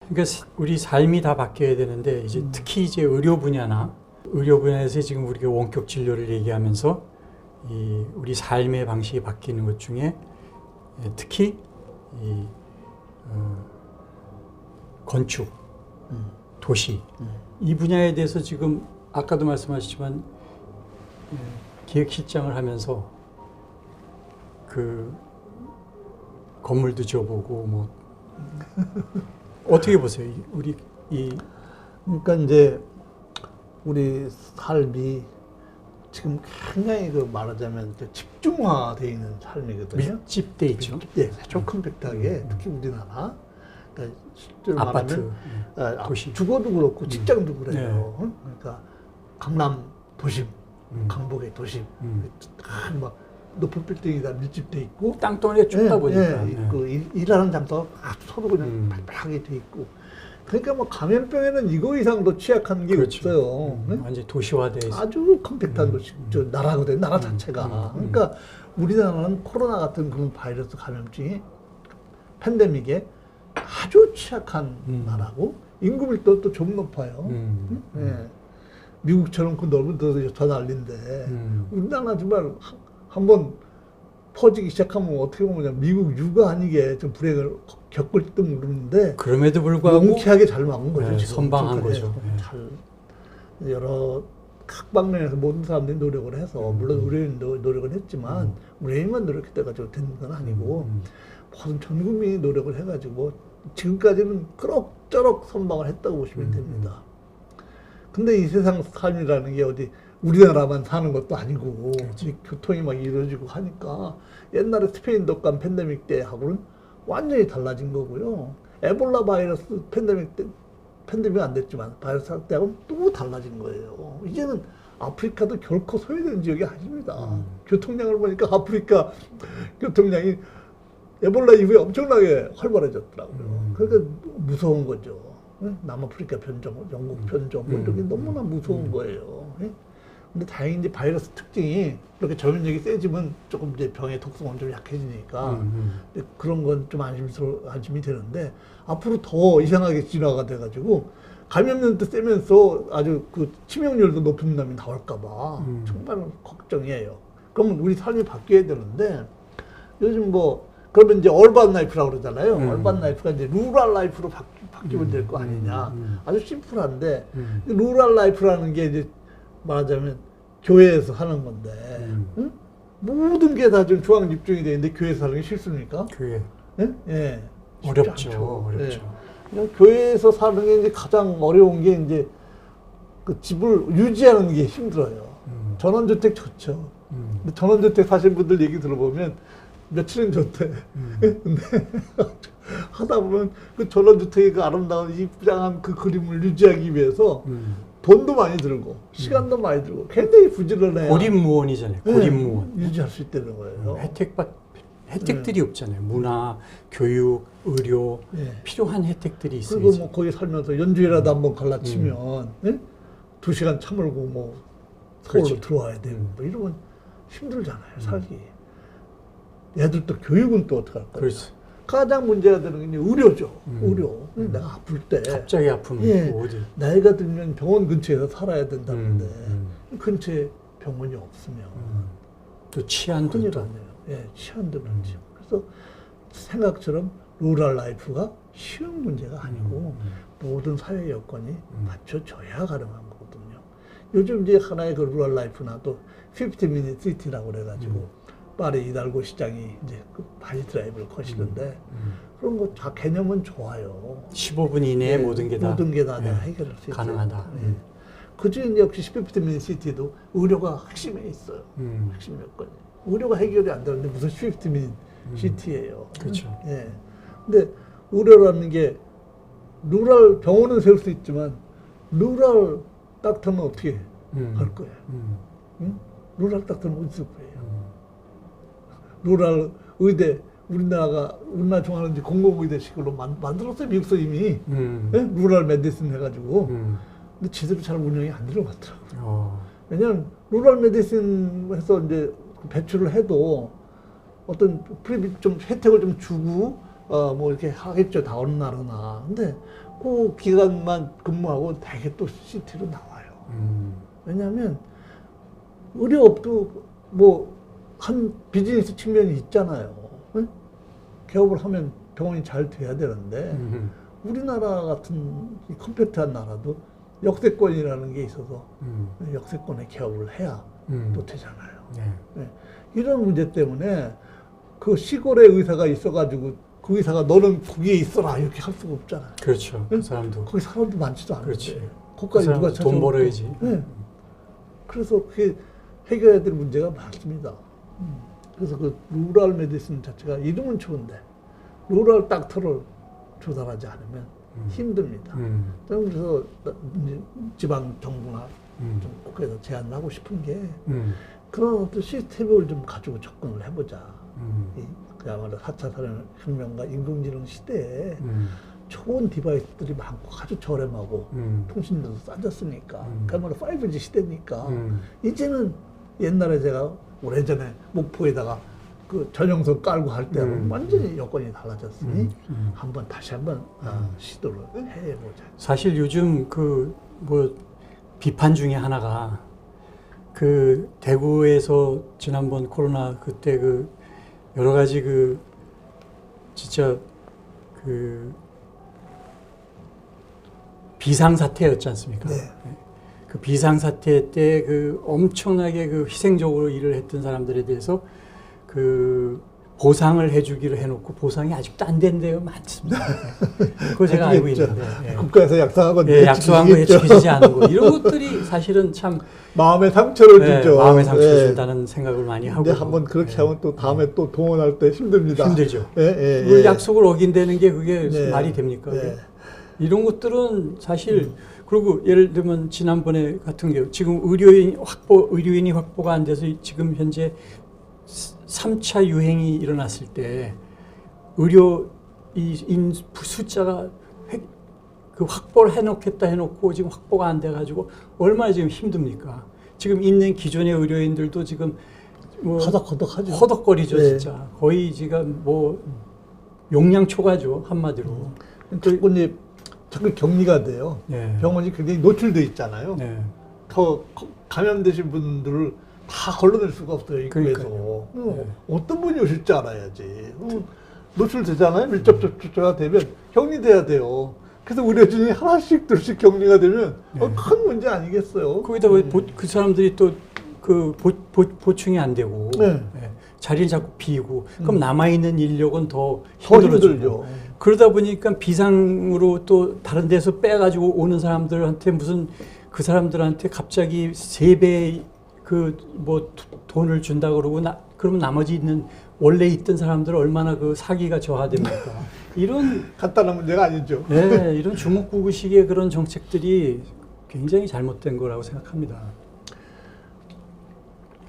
그러니까 우리 삶이 다 바뀌어야 되는데 이제 특히 이제 의료 분야에서 지금 우리가 원격 진료를 얘기하면서 이 우리 삶의 방식이 바뀌는 것 중에 특히 이 건축, 도시 이 분야에 대해서 지금 아까도 말씀하셨지만 기획실장을 하면서 그 건물도 지어보고 뭐 어떻게 보세요? 우리 그러니까 이제 우리 삶이 지금 굉장히 그 말하자면 집중화되어 있는 삶이거든요. 밀집돼 있죠. 네, 아주 컴팩트하게 특히 우리나라. 그러니까 실제로 아파트, 말하면 도시. 주거도 그렇고 직장도 그래요. 네. 그러니까 강남 도심, 강북의 도심, 막 높은 빌딩이 다 밀집돼 있고 땅덩어리가 좁다 보니까 그 일하는 장소가 아주 서로 그냥 발발하게 돼 있고 그러니까 뭐 감염병에는 이거 이상 더 취약한 게 그렇죠. 없어요. 네? 완전 도시화돼 있어. 아주 컴팩트한 도시, 저 나라거든, 나라 자체가. 그러니까 우리나라는 코로나 같은 그런 바이러스 감염증이 팬데믹에 아주 취약한 나라고 인구 밀도도 좀 높아요. 네. 미국처럼 그 넓은 데서 더 난리인데 우리나라 정말 한번 퍼지기 시작하면 어떻게 보면 미국 유가 아니게 좀 불행을 겪을지도 모르는데 그럼에도 불구하고 명쾌하게 잘 막은 거죠. 네, 지금. 선방한 거죠. 잘 여러 각 방면에서 모든 사람들이 노력을 해서 물론 의료인도 노력을 했지만 의료인만 노력했다가 된 건 아니고 모든 전 국민이 노력을 해가지고 지금까지는 그럭저럭 선방을 했다고 보시면 됩니다. 근데 이 세상 삶이라는 게 어디 우리나라만 사는 것도 아니고 교통이 막 이루어지고 하니까 옛날에 스페인 독감 팬데믹 때하고는 완전히 달라진 거고요. 에볼라 바이러스 팬데믹 때 팬데믹 안 됐지만 바이러스 할 때하고는 또 달라진 거예요. 이제는 아프리카도 결코 소외되는 지역이 아닙니다. 교통량을 보니까 아프리카 교통량이 에볼라 이후에 엄청나게 활발해졌더라고요. 그러니까 무서운 거죠. 남아프리카 변종, 영국 변종, 이렇게 너무나 무서운 거예요. 근데 다행히 이제 바이러스 특징이 그렇게 전염력이 세지면 조금 이제 병의 독성은 좀 약해지니까 그런 건 좀 안심이 되는데 앞으로 더 이상하게 진화가 돼가지고 감염력도 세면서 아주 그 치명률도 높은 놈이 나올까봐 정말 걱정이에요. 그러면 우리 삶이 바뀌어야 되는데 요즘 뭐 그러면 이제 얼반 라이프라고 그러잖아요. 얼반 라이프가 이제 루럴 라이프로 바뀌면 될 거 아니냐. 아주 심플한데 루럴 라이프라는 게 이제 말하자면 교회에서 하는 건데 응? 모든 게 다 좀 중앙 집중이 돼 있는데 교회에서 하는 게 실수입니까? 교회 예? 예. 어렵죠. 어렵죠. 그냥 교회에서 사는 게 이제 가장 어려운 게 이제 그 집을 유지하는 게 힘들어요. 전원주택 좋죠. 근데 전원주택 사신 분들 얘기 들어보면 며칠은 좋대. 근데 하다 보면 그 전원주택의 그 아름다운 이쁘장한 그 그림을 유지하기 위해서 돈도 많이 들고 시간도 많이 들고 굉장히 부지런해요. 고립무원이잖아요. 고립무원. 네, 유지할 수 있다는 거예요. 혜택들이 없잖아요. 문화, 교육, 의료 필요한 혜택들이 있어요. 그리고 뭐 거기 살면서 연주회라도 한번 갈라치면 2시간 차 몰고 뭐 서울로 그렇죠. 들어와야 되고 뭐 이러면 힘들잖아요. 살기. 애들 또 교육은 또 어떡할 거예요. 그렇죠. 가장 문제가 되는 게 이제 의료죠. 의료. 내가 아플 때 갑자기 아프면 어디? 나이가 들면 병원 근처에서 살아야 된다는데 근처에 병원이 없으면 또 치안도 큰일 또 아니에요. 예, 치안도 그렇죠. 그래서 생각처럼 루럴 라이프가 쉬운 문제가 아니고 모든 사회 여건이 맞춰져야 가능한 거거든요. 요즘 이제 하나의 그 루럴 라이프나 또 50minute city라고 그래가지고 파리 이달고 시장이 이제 그 바이 드라이브를 거시는데 그런 거 다 개념은 좋아요. 15분 이내에 모든 게 다 내가 해결할 수 있어요. 가능하다. 그중 이제 역시 50minute city도 의료가 핵심에 있어요. 핵심 여건이. 의료가 해결이 안 되는데 무슨 50minute city예요. 그렇죠. 예. 근데 의료라는 게 루럴 병원은 세울 수 있지만 루럴 닥터는 어떻게 할 거예요? 응? 루럴 닥터는 어디 있을 거예요? 루럴 의대 우리나라 중앙은지 공공의대식으로 만들었어요. 미국서 이미 루럴 메디슨 해가지고 근데 제대로 잘 운영이 안 들어갔더라고요. 왜냐면 루럴 메디슨 해서 이제 배출을 해도 어떤 좀 혜택을 좀 주고 뭐 이렇게 하겠죠. 다 어느 나라나. 근데 그 기간만 근무하고 대개 또 시티로 나와요. 왜냐하면 의료업도 뭐 한 비즈니스 측면이 있잖아요. 응? 개업을 하면 병원이 잘 돼야 되는데 우리나라 같은 이 컴팩트한 나라도 역세권이라는 게 있어서 역세권에 개업을 해야 또 되잖아요. 네. 네. 이런 문제 때문에 그 시골에 의사가 있어가지고 그 의사가 너는 거기에 있어라 이렇게 할 수가 없잖아요. 그렇죠. 그 사람도. 거기 사람도 많지도 않은데. 그렇지. 거기까지 그 누가 사람 돈 찾아오고. 벌어야지. 네. 그래서 그게 해결해야 될 문제가 많습니다. 그래서 그 루럴 메디슨 자체가 이름은 좋은데 루럴 닥터를 조달하지 않으면 힘듭니다. 그래서 이제 지방 정부나 좀 국회에서 제안을 하고 싶은 게 그런 어떤 시스템을 좀 가지고 접근을 해보자. 그야말로 4차 산업혁명과 인공지능 시대에 좋은 디바이스들이 많고 아주 저렴하고 통신료도 싸졌으니까 그야말로 5G 시대니까 이제는 옛날에 제가 오래전에 목포에다가 그 전용선 깔고 할 때하고 완전히 여건이 달라졌으니 다시 한번 시도를 해보자. 사실 요즘 그 뭐 비판 중에 하나가 그 대구에서 지난번 코로나 그때 그 여러 가지 그 진짜 그 비상사태였지 않습니까? 네. 그 비상사태 때 그 엄청나게 그 희생적으로 일을 했던 사람들에 대해서 그 보상을 해주기로 해놓고 보상이 아직도 안 된 데가 많습니다. 그거 제가 알고 있는데. 예. 국가에서 약속한 건 약속한 거에 지키지 않은 거. 이런 것들이 사실은 참 마음의 상처를 주죠. 마음의 상처를 준다는 생각을 많이 하고. 근데 한번 그렇게 하면 또 다음에 또 동원할 때 힘듭니다. 힘들죠. 그 약속을 어긴다는 게 그게 말이 됩니까? 네. 이런 것들은 사실 그리고 예를 들면 지난번에 같은 경우 지금 의료인이 확보가 안 돼서 지금 현재 3차 유행이 일어났을 때 의료인 숫자가 그 확보를 해놓고 지금 확보가 안 돼가지고 얼마나 지금 힘듭니까? 지금 있는 기존의 의료인들도 지금 뭐 허덕허덕하죠. 허덕거리죠, 네. 진짜. 거의 지금 뭐 용량 초과죠, 한마디로. 자꾸 이제 자꾸 격리가 돼요. 네. 병원이 굉장히 노출돼 있잖아요. 네. 더 감염되신 분들을 다 걸러낼 수가 없어요, 입구에서. 네. 어떤 분이 오실 줄 알아야지. 노출되잖아요. 밀접 접촉자가 되면 격리돼야 돼요. 그래서 의료진이 하나씩 둘씩 격리가 되면 큰 문제 아니겠어요. 거기다 그 사람들이 또 그 보충이 안 되고 네. 자리를 자꾸 비고 그럼 남아있는 인력은 더 힘들죠. 힘들어지고 그러다 보니까 비상으로 또 다른 데서 빼가지고 오는 사람들한테 무슨 그 사람들한테 갑자기 3배 그 뭐 돈을 준다 그러고 그러면 나머지 있는 원래 있던 사람들은 얼마나 그 사기가 저하됩니까? 이런 간단한 문제가 아니죠. 네, 이런 주먹구구식의 그런 정책들이 굉장히 잘못된 거라고 생각합니다.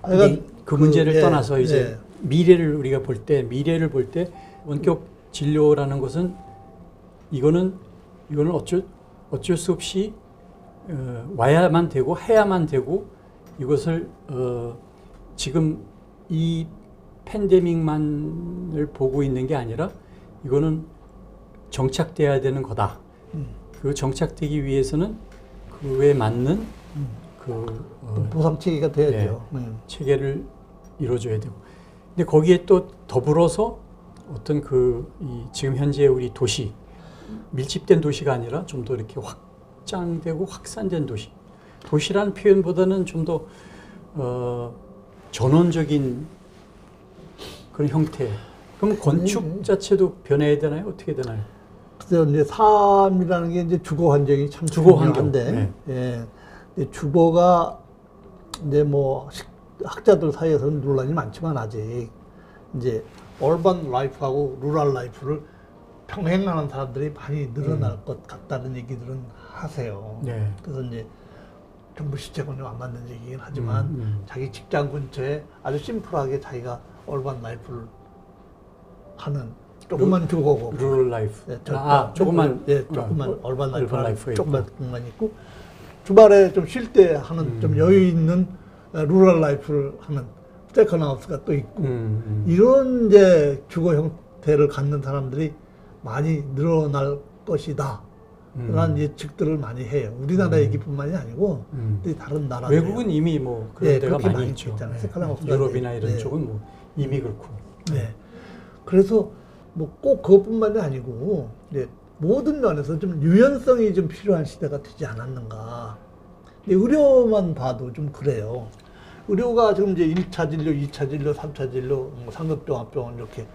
근데 그 문제를 떠나서 이제 미래를 우리가 볼 때 원격 진료라는 것은 이거는 어쩔 수 없이 와야만 되고 해야만 되고 이것을 지금 이 팬데믹만을 보고 있는 게 아니라 이거는 정착돼야 되는 거다. 그 정착되기 위해서는 그에 맞는 보상 체계가 돼야죠. 체계를 이루어줘야 되고. 근데 거기에 또 더불어서 어떤 지금 현재 우리 도시, 밀집된 도시가 아니라 좀 더 이렇게 확장되고 확산된 도시. 도시라는 표현보다는 좀 더 전원적인 그런 형태. 그럼 건축 자체도 변해야 되나요? 어떻게 되나요? 그래서 이제 삶이라는 게 이제 주거 환경이 참 주거 환경. 중요한데, 주거가 이제 뭐 학자들 사이에서는 논란이 많지만 아직 이제 얼반 라이프하고 루럴 라이프를 평행하는 사람들이 많이 늘어날 것 같다는 얘기들은 하세요. 네. 그래서 이제 정부 시책은 안 맞는 얘기긴 하지만 자기 직장 근처에 아주 심플하게 자기가 얼반 라이프를 하는 조그만 주거고 루럴 라이프. 조그만 조그만 얼반 라이프 조그만 공간 있고 주말에 좀 쉴 때 하는 좀 여유 있는 루럴 라이프를 하는 세컨하우스가 또 있고 이런 이제 주거 형태를 갖는 사람들이 많이 늘어날 것이다. 예측들을 많이 해요. 우리나라 얘기뿐만이 아니고 다른 나라 외국은 이미 뭐 그런 네, 데가 그렇게 많이 있죠. 있잖아요. 네. 색깔랑 유럽이나 이런 네. 쪽은 뭐 이미 그렇고. 네. 그래서 뭐 꼭 그것뿐만이 아니고 이제 모든 면에서 좀 유연성이 좀 필요한 시대가 되지 않았는가. 근데 의료만 봐도 좀 그래요. 의료가 지금 이제 1차 진료, 2차 진료, 3차 진료, 뭐 상급종합병원 이렇게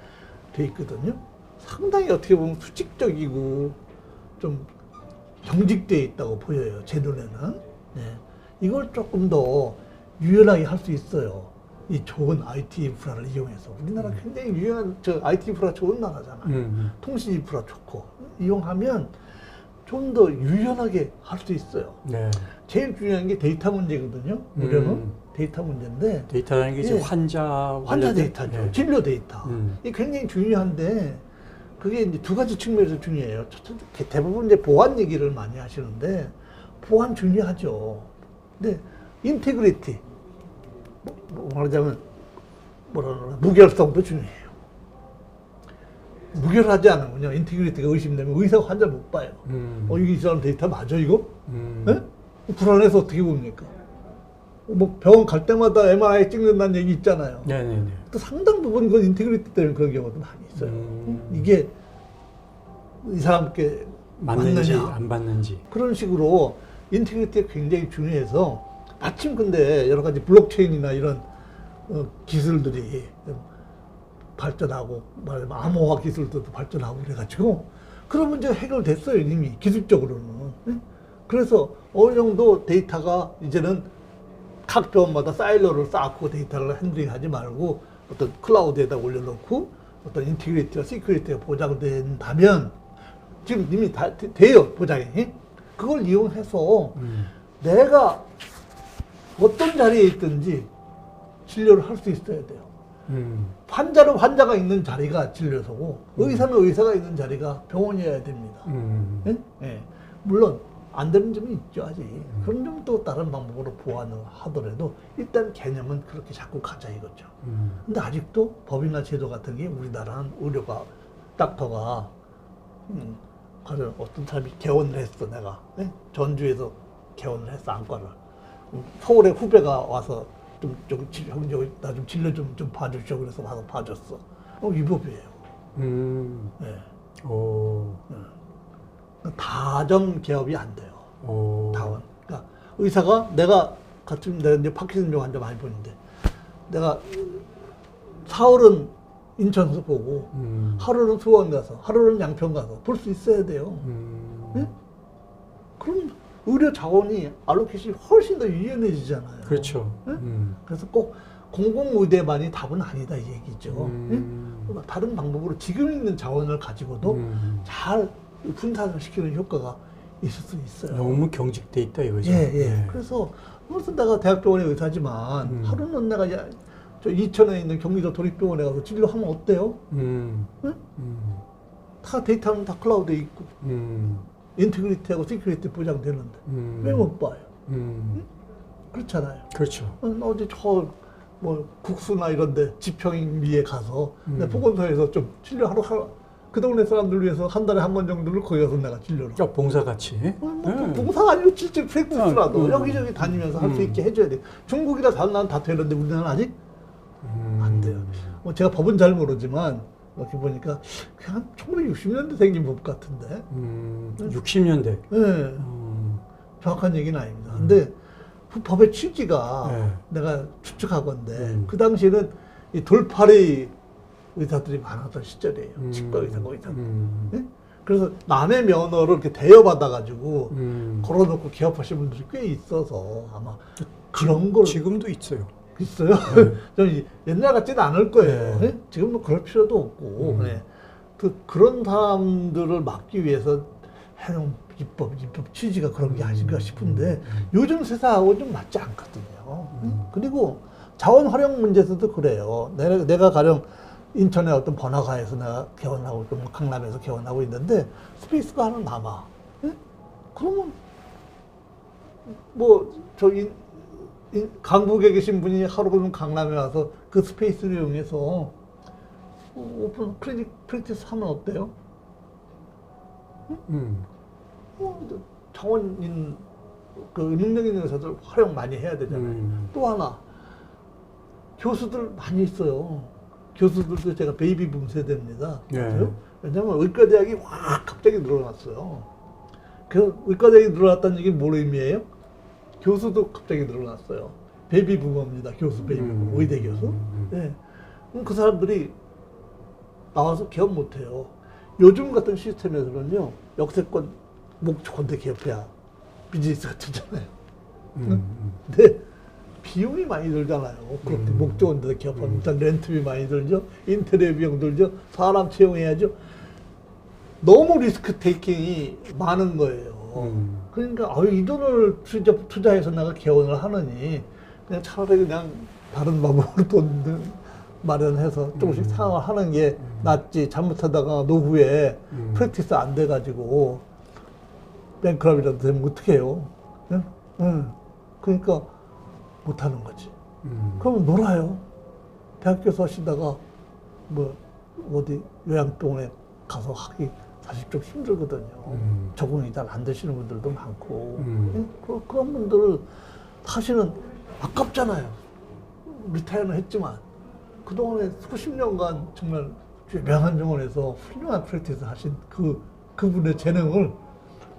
돼 있거든요. 상당히 어떻게 보면 수직적이고 좀 경직되어 있다고 보여요. 제 눈에는. 네. 이걸 조금 더 유연하게 할 수 있어요. 이 좋은 IT 인프라를 이용해서. 우리나라 굉장히 유용한 IT 인프라 좋은 나라잖아요. 통신 인프라 좋고. 이용하면 좀 더 유연하게 할 수 있어요. 네. 제일 중요한 게 데이터 문제거든요. 우려는 데이터 문제인데. 데이터라는 게 이제 예. 환자 데이터죠. 네. 진료 데이터. 이게 굉장히 중요한데 그게 이제 두 가지 측면에서 중요해요. 대부분 이제 보안 얘기를 많이 하시는데 보안 중요하죠. 근데 인테그리티 말하자면 무결성도 중요해요. 무결하지 않으면요, 인테그리티가 의심되면 의사가 환자 못 봐요. 이 사람 데이터 맞아 이거? 네? 불안해서 어떻게 봅니까? 뭐 병원 갈 때마다 MRI 찍는다는 얘기 있잖아요. 네네네. 또 상당 부분 그건 인테그리티 때문에 그런 경우도 많이 있어요. 이게 이 사람께 맞는지 맞느냐. 안 맞는지. 그런 식으로 인테그리티가 굉장히 중요해서 마침 근데 여러 가지 블록체인이나 이런 기술들이 발전하고 말하자면 암호화 기술도 발전하고 그래가지고 그런 문제가 해결됐어요. 이미 기술적으로는. 네? 그래서 어느 정도 데이터가 이제는 각 병원마다 사일러를 쌓고 데이터를 핸들링하지 말고 어떤 클라우드에다 올려놓고 어떤 인티그리티와 시큐리티가 보장된다면 지금 이미 다 돼요, 보장이. 그걸 이용해서 내가 어떤 자리에 있든지 진료를 할 수 있어야 돼요. 환자는 환자가 있는 자리가 진료소고 의사는 의사가 있는 자리가 병원이어야 됩니다. 예? 예. 물론 안 되는 점이 있죠, 아직. 그런 점 또 다른 방법으로 보완을 하더라도 일단 개념은 그렇게 자꾸 가자 이거죠. 근데 아직도 법이나 제도 같은 게 우리나라는 의료가 닥터가 가령 어떤 사람이 개원을 했어, 내가. 예? 전주에서 개원을 했어, 안과를. 서울에 후배가 와서 나 좀 진료 좀 봐주시오. 그래서 와서 봐줬어. 위법이에요. 네. 오. 다정 개업이 안 돼요. 오. 다원. 그러니까 의사가 내가 이제 파킨슨병 환자 많이 보는데 내가 사흘은 인천에서 보고 하루는 수원 가서 하루는 양평 가서 볼 수 있어야 돼요. 네? 그럼 의료 자원이 알로케이션이 훨씬 더 유연해지잖아요. 그렇죠. 네? 그래서 꼭 공공의대만이 답은 아니다 이 얘기죠. 네? 다른 방법으로 지금 있는 자원을 가지고도 잘 분산을 시키는 효과가 있을 수 있어요. 너무 경직돼 있다 이거죠. 예. 네. 그래서 무슨 내가 대학병원의 의사지만 하루는 내가 저 이천에 있는 경기도 도립병원에 가서 진료하면 어때요? 네? 다 데이터는 다 클라우드에 있고 인테그리티하고 시큐리티 보장되는데 왜 못 봐요? 그렇잖아요. 그렇죠. 어제 뭐 국수나 이런데 지평위에 가서 내 보건소에서 좀 진료하러 그 동네 사람들 위해서 한 달에 한 번 정도를 거기 가서 내가 진료를. 그러니까 봉사같이. 봉사가 아니고 실제 프랙티스라도 음. 여기저기 다니면서 할 수 있게 해줘야 돼. 중국이나 다른 나라는 다 되는데 우리나라는 아직 안 돼요. 뭐 제가 법은 잘 모르지만 이렇게 보니까 그냥 1960년대 생긴 법 같은데. 60년대. 네. 정확한 얘기는 아닙니다. 근데 그 법의 취지가 내가 추측하건데 그 당시에는 이 돌팔이 의사들이 많았던 시절이에요. 치과 의사가 네? 그래서 남의 면허를 이렇게 대여받아가지고 걸어놓고 개업하신 분들이 꽤 있어서 아마 그런 걸 지금도 있어요. 있어요. 좀 옛날 같지는 않을 거예요. 네? 지금 뭐 그럴 필요도 없고 그런 사람들을 막기 위해서 해놓은 입법 취지가 그런 게 아닌가 싶은데 요즘 세상하고 좀 맞지 않거든요. 그리고 자원 활용 문제에서도 그래요. 내가 가령 인천의 어떤 번화가에서 내가 개원하고 있고 강남에서 개원하고 있는데 스페이스가 하나 남아. 네? 그러면 뭐 저기 강북에 계신 분이 하루 종일 강남에 와서 그 스페이스를 이용해서 오픈 클리닉 프랙티스 하면 어때요? 창원인 그 능력 있는 의사들 활용 많이 해야 되잖아요. 또 하나 교수들 많이 있어요. 교수들도 제가 베이비붐 세대입니다. 네. 왜냐하면 의과대학이 확 갑자기 늘어났어요. 그 의과대학이 늘어났다는 얘기 뭘 의미해요? 교수도 갑자기 늘어났어요. 베이비붐입니다. 교수 베이비붐, 의대 교수. 네. 그럼 그 사람들이 나와서 개업 못해요. 요즘 같은 시스템에서는요, 역세권 목초건대 개업해야 비즈니스가 되잖아요. 근데 비용이 많이 들잖아요. 그렇게 목 좋은 데서 기업하면 일단 렌트비 많이 들죠. 인테리어 비용 들죠. 사람 채용해야죠. 너무 리스크 테이킹이 많은 거예요. 그러니까 이 돈을 투자해서 내가 개원을 하느니 그냥 차라리 그냥 다른 방법으로 돈 마련해서 조금씩 상황을 하는 게 낫지. 잘못하다가 노후에 프랙티스 안 돼가지고 뱅크럽이라도 되면 어떻게 해요? 그러니까 못하는 거지. 그러면 놀아요. 대학교에서 하시다가 뭐 어디 요양병원에 가서 하기 사실 좀 힘들거든요. 적응이 잘 안 되시는 분들도 많고 그런 분들을 사실은 아깝잖아요. 리타이어는 했지만 그동안에 수십 년간 정말 유명한 병원에서 훌륭한 프랙티스 하신 그분의 재능을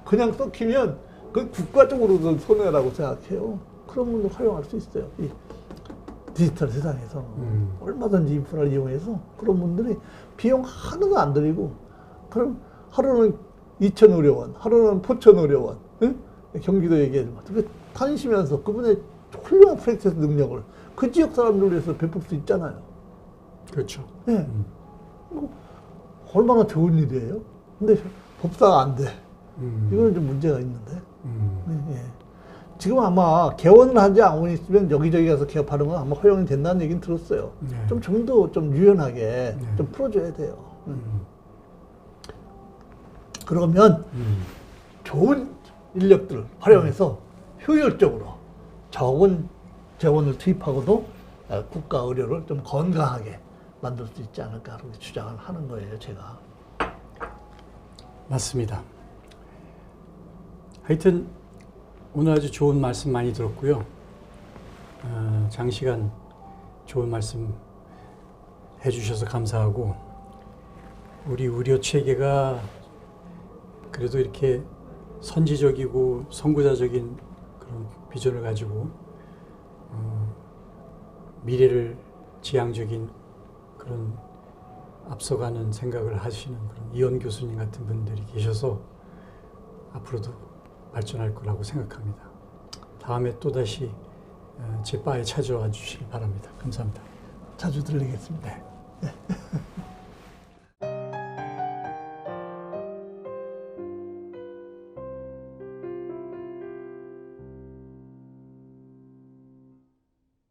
그냥 썩히면 그 국가적으로도 손해라고 생각해요. 그런 분도 활용할 수 있어요. 이 디지털 세상에서 얼마든지 인프라를 이용해서 그런 분들이 비용 하나도 안 들이고 그럼 하루는 2,000의료원, 하루는 포천의료원, 응? 경기도 얘기하지만 다니시면서 그분의 훌륭한 프랙티스 능력을 그 지역 사람들을 위해서 베풀 수 있잖아요. 그렇죠. 네. 얼마나 좋은 일이에요. 근데 법사가 안 돼. 이거는 좀 문제가 있는데. 네. 지금 아마 개원을 하지 않고 있으면 여기저기 가서 개업하는 건 아마 허용이 된다는 얘기는 들었어요. 네. 좀 더 좀 유연하게 좀 풀어줘야 돼요. 그러면 좋은 인력들을 활용해서 효율적으로 적은 재원을 투입하고도 국가 의료를 좀 건강하게 만들 수 있지 않을까 그렇게 주장을 하는 거예요, 제가. 맞습니다. 하여튼 오늘 아주 좋은 말씀 많이 들었고요. 장시간 좋은 말씀 해주셔서 감사하고 우리 의료 체계가 그래도 이렇게 선지적이고 선구자적인 그런 비전을 가지고 미래를 지향적인 그런 앞서가는 생각을 하시는 그런 이원 교수님 같은 분들이 계셔서 앞으로도 발전할 거라고 생각합니다. 다음에 또다시 제 바에 찾아와 주시기 바랍니다. 감사합니다. 자주 들리겠습니다. 네.